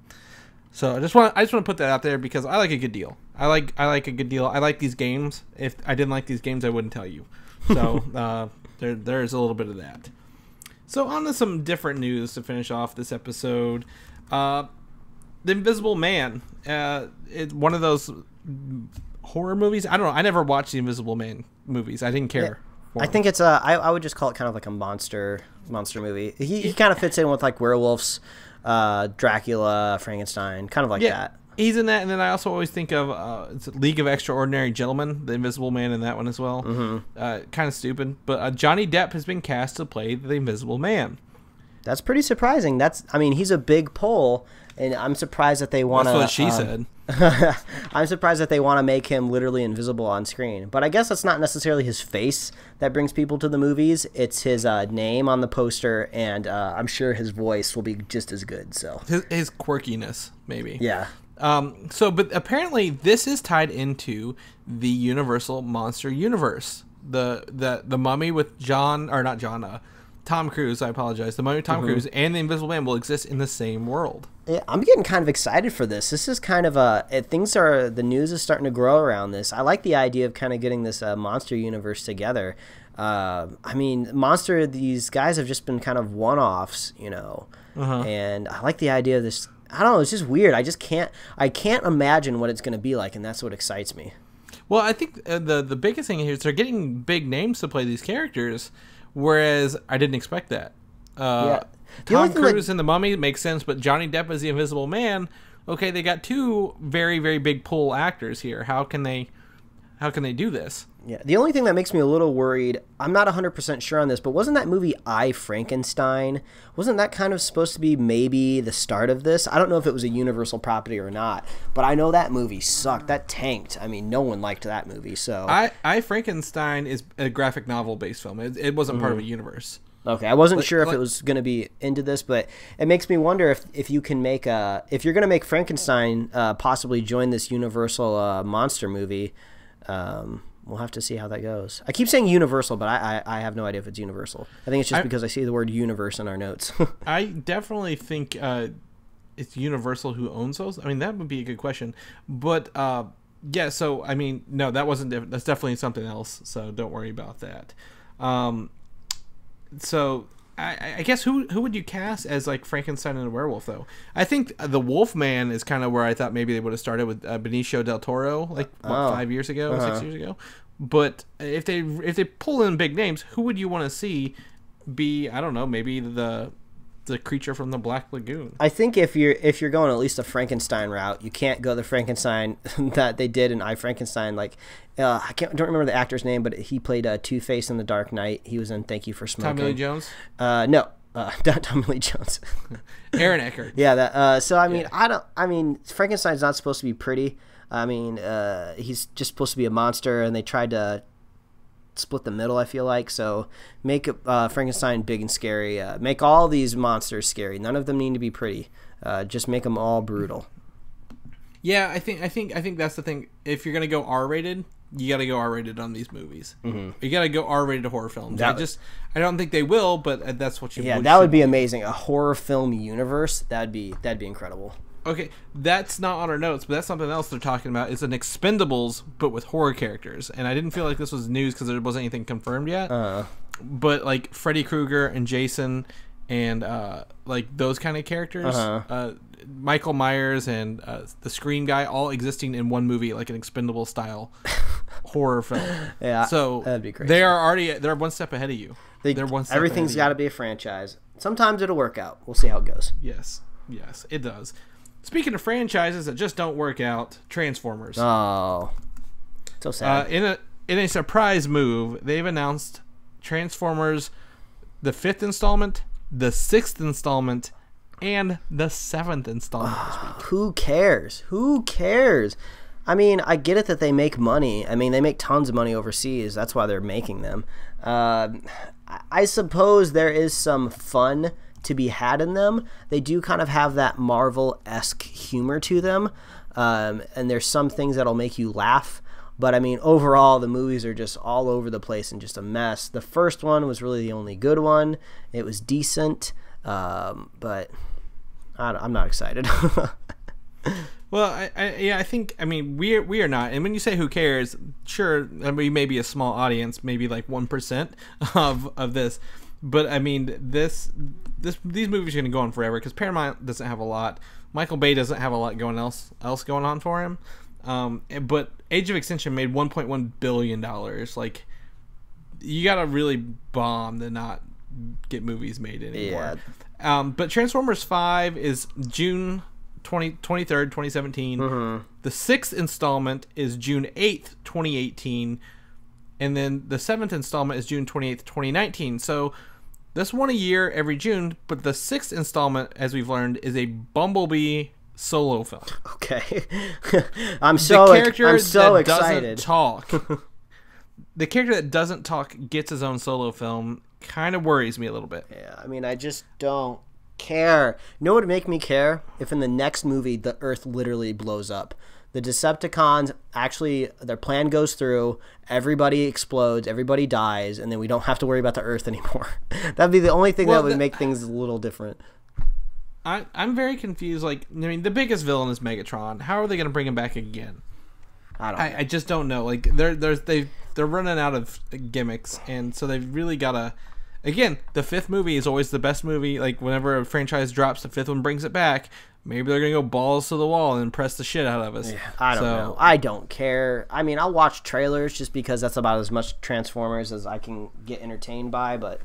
So I just want to put that out there because I like a good deal. I like a good deal. I like these games. If I didn't like these games, I wouldn't tell you. So there's a little bit of that. So on to some different news to finish off this episode. The Invisible Man. It's one of those horror movies. I don't know. I never watched the Invisible Man movies. I didn't care. I think it's I would just call it kind of like a monster movie. He kind of fits in with like werewolves, Dracula, Frankenstein, kind of like that. He's in that, and then I also always think of it's League of Extraordinary Gentlemen, the Invisible Man in that one as well. Kind of stupid, but Johnny Depp has been cast to play the Invisible Man. That's pretty surprising. He's a big pull, and I'm surprised that they want to. That's what she said. I'm surprised that they want to make him literally invisible on screen. But I guess that's not necessarily his face that brings people to the movies. It's his name on the poster, and I'm sure his voice will be just as good. So his quirkiness, maybe. Yeah. But apparently this is tied into the Universal Monster Universe. The Mummy with Tom Cruise, I apologize. The Mummy with Tom Cruise and the Invisible Man will exist in the same world. Yeah, I'm getting kind of excited for this. This is kind of the news is starting to grow around this. I like the idea of kind of getting this monster universe together. These guys have just been kind of one-offs, and I like the idea of this. I don't know. It's just weird. I can't imagine what it's going to be like, and that's what excites me. Well, I think the biggest thing here is they're getting big names to play these characters, whereas I didn't expect that. Tom Cruise in The Mummy makes sense, but Johnny Depp as the Invisible Man, okay, they got 2 very, very big pull actors here. How can they do this? Yeah, the only thing that makes me a little worried, I'm not 100% sure on this, but wasn't that movie I, Frankenstein, wasn't that kind of supposed to be maybe the start of this? I don't know if it was a Universal property or not, but I know that movie sucked. That tanked. I mean, no one liked that movie. So I Frankenstein is a graphic novel based film. It wasn't part of a universe. Okay, I wasn't sure if it was going to be into this, but it makes me wonder if you can make if you're going to make Frankenstein possibly join this Universal monster movie. We'll have to see how that goes. I keep saying Universal, but I have no idea if it's Universal. I think it's just because I see the word universe in our notes. I definitely think it's Universal who owns those. I mean, that would be a good question. But, yeah, so, I mean, no, that wasn't that's definitely something else, so don't worry about that. So, I guess who would you cast as like Frankenstein and a werewolf though? I think the Wolfman is kind of where I thought maybe they would have started with Benicio del Toro, like 5 years ago, 6 years ago. But if they pull in big names, who would you want to see be? I don't know, maybe the creature from the Black Lagoon. I think if you're going at least a Frankenstein route, you can't go the Frankenstein that they did in I, Frankenstein. Like don't remember the actor's name, but he played Two-Face in The Dark Knight. He was in Thank You for Smoking. Tommy Lee Jones? No, not Tommy Lee Jones. Aaron Eckhart. Yeah, that. So I mean, Frankenstein's not supposed to be pretty. I mean, he's just supposed to be a monster, and they tried to split the middle, I feel like. So make Frankenstein big and scary. Make all these monsters scary. None of them need to be pretty. Just make them all brutal. Yeah, I think that's the thing. If you're gonna go R-rated, you got to go R-rated on these movies. Mm-hmm. You got to go R-rated horror films. I don't think they will, but that's what you. Yeah, that would be amazing. A horror film universe. That'd be incredible. Okay, that's not on our notes, but that's something else they're talking about. It's an Expendables, but with horror characters. And I didn't feel like this was news because there wasn't anything confirmed yet. But like Freddy Krueger and Jason and like those kind of characters, Michael Myers and the Scream guy, all existing in one movie, like an Expendable style horror film. Yeah, so that'd be crazy. They're one step ahead of you. They're one step. Everything's got to be a franchise. Sometimes it'll work out. We'll see how it goes. Yes, it does. Speaking of franchises that just don't work out, Transformers. Oh, so sad. In a surprise move, they've announced Transformers, the 5th installment, the 6th installment, and the 7th installment this week. Who cares? Who cares? I mean, I get it that they make money. I mean, they make tons of money overseas. That's why they're making them. I suppose there is some fun to be had in them. They do kind of have that Marvel-esque humor to them, and there's some things that'll make you laugh. But I mean, overall, the movies are just all over the place and just a mess. The first one was really the only good one. It was decent, but I'm not excited. Well, I think we are not. And when you say who cares, sure, we may be a small audience, maybe like 1% of this. But I mean, these movies are going to go on forever because Paramount doesn't have a lot. Michael Bay doesn't have a lot else going on for him. But Age of Extinction made $1.1 billion. Like, you got to really bomb to not get movies made anymore. Yeah. But Transformers 5 is June 23rd, 2017. Mm-hmm. The 6th installment is June 8th, 2018. And then the 7th installment is June 28th, 2019. So this one a year every June, but the 6th installment, as we've learned, is a Bumblebee solo film. Okay. I'm so excited. Talk. The character that doesn't talk gets his own solo film. Kind of worries me a little bit. Yeah, I mean, I just don't care. You know what would make me care? If in the next movie the Earth literally blows up. The Decepticons, actually, their plan goes through, everybody explodes, everybody dies, and then we don't have to worry about the Earth anymore. That'd be the only thing that would make things a little different. I'm very confused. Like, I mean, the biggest villain is Megatron. How are they going to bring him back again? I just don't know. Like, they're running out of gimmicks, and so they've really got to... Again, the 5th movie is always the best movie. Like, whenever a franchise drops, the 5th one brings it back. Maybe they're going to go balls to the wall and press the shit out of us. Yeah, I don't know. I don't care. I mean, I'll watch trailers just because that's about as much Transformers as I can get entertained by, but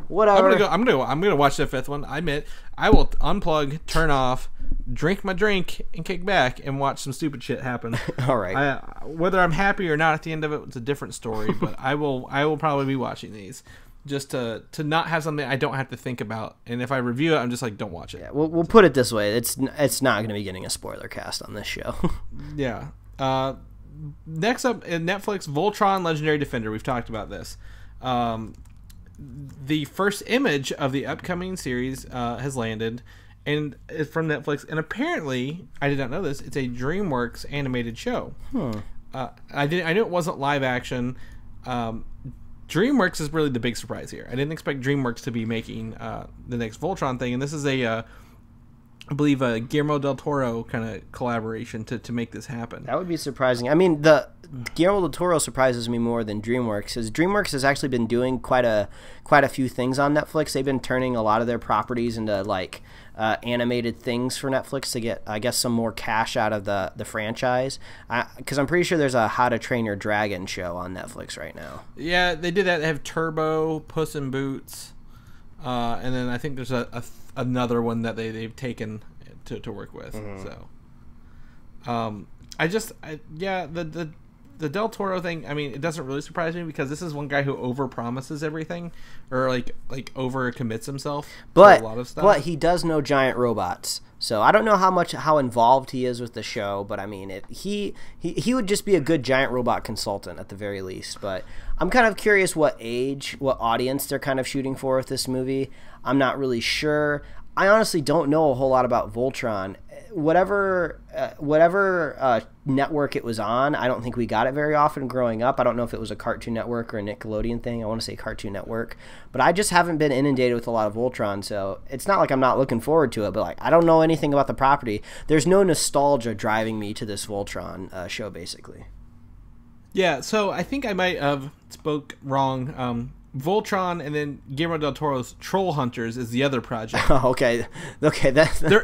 whatever. I'm gonna watch the 5th one. I admit, I will unplug, turn off, drink my drink, and kick back and watch some stupid shit happen. All right. Whether I'm happy or not at the end of it, it's a different story, but I will probably be watching these. Just to not have something I don't have to think about, and if I review it, I'm just like, don't watch it. Yeah, we'll put it this way: it's not going to be getting a spoiler cast on this show. Yeah. Next up, in Netflix, Voltron: Legendary Defender. We've talked about this. The first image of the upcoming series has landed, and it's from Netflix. And apparently, I did not know this. It's a DreamWorks animated show. I knew it wasn't live action. DreamWorks is really the big surprise here. I didn't expect DreamWorks to be making the next Voltron thing, and this is a I believe Guillermo del Toro kind of collaboration to make this happen. That would be surprising. I mean, the Guillermo del Toro surprises me more than DreamWorks, because DreamWorks has actually been doing quite a few things on Netflix. They've been turning a lot of their properties into like animated things for Netflix to get, I guess, some more cash out of the franchise. Because I'm pretty sure there's a How to Train Your Dragon show on Netflix right now. Yeah, they did that. They have Turbo, Puss in Boots, and then I think there's another one that they've taken to work with. Mm-hmm. So, the Del Toro thing, I mean, it doesn't really surprise me because this is one guy who overpromises everything, or like overcommits himself to a lot of stuff. But he does know giant robots, so I don't know how involved he is with the show. But I mean, he would just be a good giant robot consultant at the very least. But I'm kind of curious what audience they're kind of shooting for with this movie. I'm not really sure. I honestly don't know a whole lot about Voltron. Whatever network it was on, I don't think we got it very often growing up. I don't know if it was a Cartoon Network or a Nickelodeon thing. I want to say Cartoon Network. But I just haven't been inundated with a lot of Voltron, so it's not like I'm not looking forward to it, but like I don't know anything about the property. There's no nostalgia driving me to this Voltron show, basically. Yeah, so I think I might have spoke wrong. Voltron and then Guillermo del Toro's Troll Hunters is the other project. Oh, okay. That's they're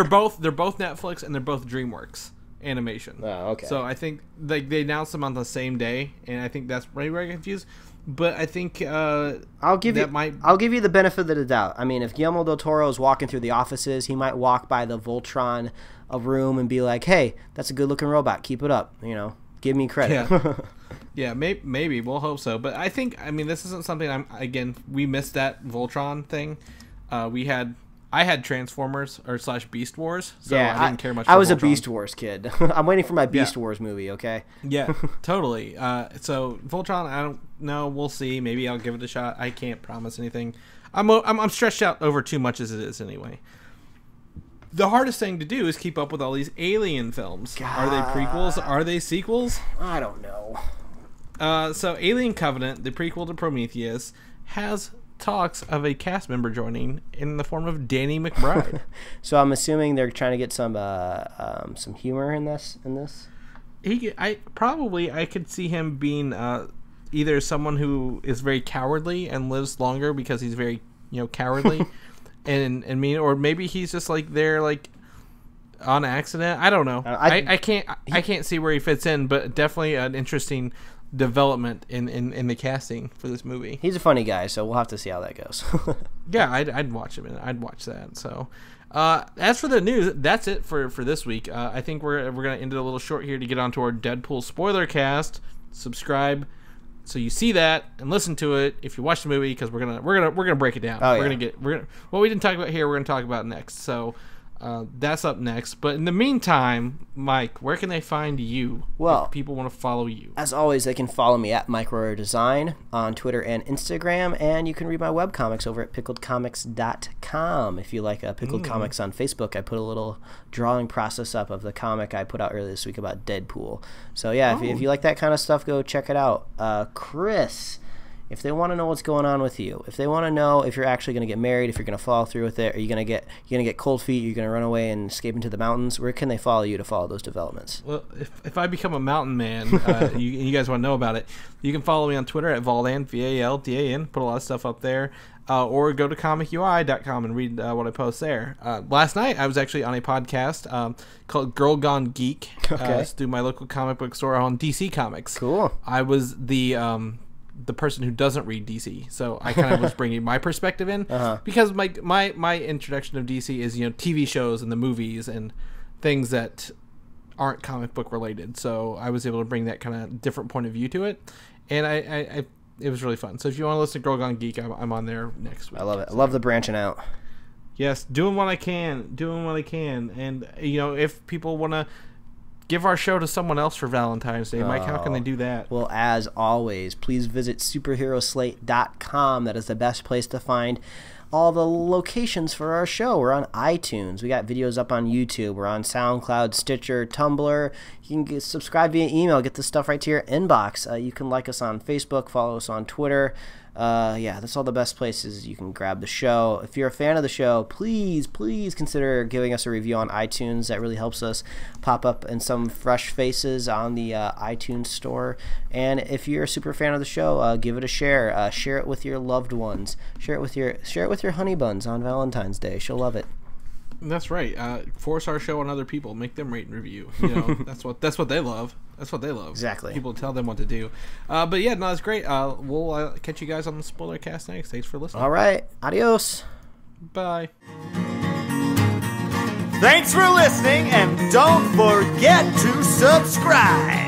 both Netflix and they're both DreamWorks animation. Oh, okay. So I think they announced them on the same day, and I think that's where I get confused. But I think I'll give you the benefit of the doubt. I mean, if Guillermo del Toro is walking through the offices, he might walk by the Voltron room and be like, "Hey, that's a good looking robot. Keep it up. You know, give me credit." Yeah. Yeah, maybe we'll hope so. But I mean, this isn't something we missed that Voltron thing. I had Transformers / Beast Wars, so yeah, I didn't care much. I was Voltron. A Beast Wars kid. I'm waiting for my Beast Wars movie. Okay. Yeah, totally. So Voltron, I don't know. We'll see. Maybe I'll give it a shot. I can't promise anything. I'm stretched out over too much as it is anyway. The hardest thing to do is keep up with all these alien films. God. Are they prequels? Are they sequels? I don't know. So Alien Covenant, the prequel to Prometheus, has talks of a cast member joining in the form of Danny McBride. So I'm assuming they're trying to get some humor in this. I could see him being either someone who is very cowardly and lives longer because he's very cowardly and mean, or maybe he's just like there like on accident. I don't know. I can't see where he fits in, but definitely an interesting development in the casting for this movie. He's a funny guy, so we'll have to see how that goes. Yeah, I'd watch him, and I'd watch that. So, as for the news, that's it for this week. I think we're gonna end it a little short here to get onto our Deadpool spoiler cast. Subscribe so you see that and listen to it if you watch the movie, because we're gonna break it down. Oh, we're gonna what we didn't talk about here, we're gonna talk about next. So. That's up next. But in the meantime, Mike, where can they find you if people want to follow you? As always, they can follow me at Mike Royer Design on Twitter and Instagram, and you can read my webcomics over at pickledcomics.com. If you like Pickled Comics on Facebook, I put a little drawing process up of the comic I put out earlier this week about Deadpool. So yeah, if you like that kind of stuff, go check it out. Chris, if they want to know what's going on with you, if they want to know if you're actually going to get married, if you're going to follow through with it, are you going to get cold feet, you're going to run away and escape into the mountains, where can they follow you to follow those developments? Well, if I become a mountain man, you guys want to know about it, you can follow me on Twitter at Valdan, VALDAN, put a lot of stuff up there, or go to comicui.com and read what I post there. Last night, I was actually on a podcast called Girl Gone Geek, through my local comic book store on DC Comics. Cool. I was the person who doesn't read DC, so I kind of was bringing my perspective in, because my introduction of DC is TV shows and the movies and things that aren't comic book related. So I was able to bring that kind of different point of view to it, and I it was really fun. So if you want to listen to Girl Gone Geek, I'm on there next week. I love it. I love the branching out. Yes, doing what I can, and if people want to give our show to someone else for Valentine's Day, Mike, how can they do that? Well, as always, please visit superheroslate.com. That is the best place to find all the locations for our show. We're on iTunes. We got videos up on YouTube. We're on SoundCloud, Stitcher, Tumblr. You can subscribe via email, get this stuff right to your inbox. You can like us on Facebook, follow us on Twitter. Yeah, that's all the best places you can grab the show. If you're a fan of the show, please consider giving us a review on iTunes. That really helps us pop up in some fresh faces on the iTunes store. And if you're a super fan of the show, give it a share. Share it with your loved ones. Share it with your honey buns on Valentine's Day. She'll love it. That's right. Force our show on other people. Make them rate and review. You know, that's what they love. That's what they love. Exactly. People tell them what to do. But yeah, no, that's great. We'll catch you guys on the Spoilercast next. Thanks for listening. All right. Adios. Bye. Thanks for listening, and don't forget to subscribe.